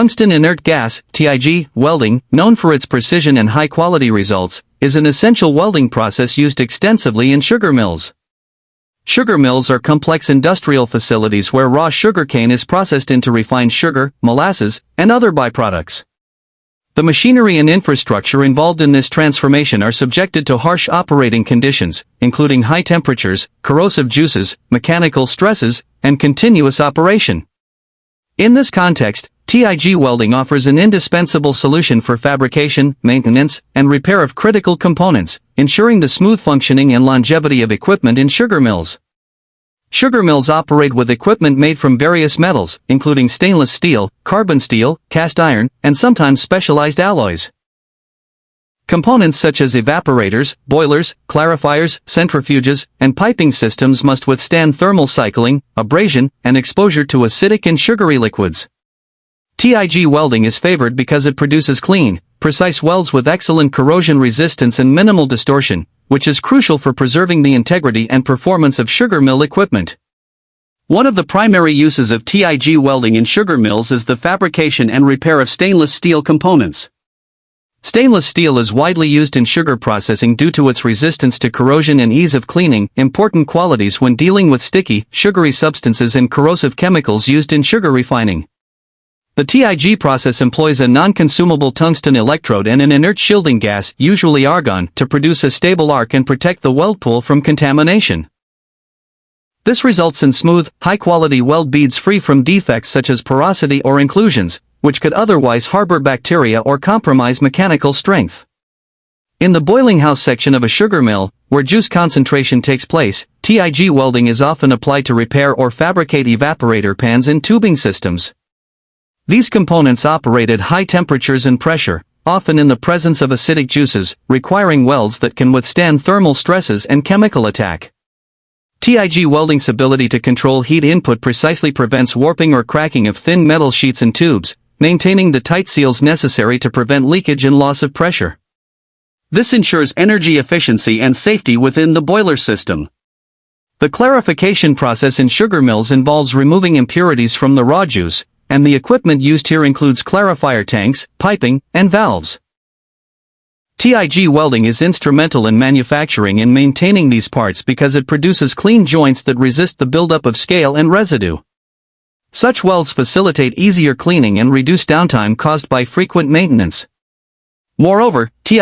Tungsten inert gas, TIG, welding, known for its precision and high-quality results, is an essential welding process used extensively in sugar mills. Sugar mills are complex industrial facilities where raw sugarcane is processed into refined sugar, molasses, and other byproducts. The machinery and infrastructure involved in this transformation are subjected to harsh operating conditions, including high temperatures, corrosive juices, mechanical stresses, and continuous operation. In this context, TIG welding offers an indispensable solution for fabrication, maintenance, and repair of critical components, ensuring the smooth functioning and longevity of equipment in sugar mills. Sugar mills operate with equipment made from various metals, including stainless steel, carbon steel, cast iron, and sometimes specialized alloys. Components such as evaporators, boilers, clarifiers, centrifuges, and piping systems must withstand thermal cycling, abrasion, and exposure to acidic and sugary liquids. TIG welding is favored because it produces clean, precise welds with excellent corrosion resistance and minimal distortion, which is crucial for preserving the integrity and performance of sugar mill equipment. One of the primary uses of TIG welding in sugar mills is the fabrication and repair of stainless steel components. Stainless steel is widely used in sugar processing due to its resistance to corrosion and ease of cleaning, important qualities when dealing with sticky, sugary substances and corrosive chemicals used in sugar refining. The TIG process employs a non-consumable tungsten electrode and an inert shielding gas, usually argon, to produce a stable arc and protect the weld pool from contamination. This results in smooth, high-quality weld beads free from defects such as porosity or inclusions, which could otherwise harbor bacteria or compromise mechanical strength. In the boiling house section of a sugar mill, where juice concentration takes place, TIG welding is often applied to repair or fabricate evaporator pans and tubing systems. These components operate at high temperatures and pressure, often in the presence of acidic juices, requiring welds that can withstand thermal stresses and chemical attack. TIG welding's ability to control heat input precisely prevents warping or cracking of thin metal sheets and tubes, maintaining the tight seals necessary to prevent leakage and loss of pressure. This ensures energy efficiency and safety within the boiler system. The clarification process in sugar mills involves removing impurities from the raw juice, and the equipment used here includes clarifier tanks, piping, and valves. TIG welding is instrumental in manufacturing and maintaining these parts because it produces clean joints that resist the buildup of scale and residue. Such welds facilitate easier cleaning and reduce downtime caused by frequent maintenance. Moreover, TIG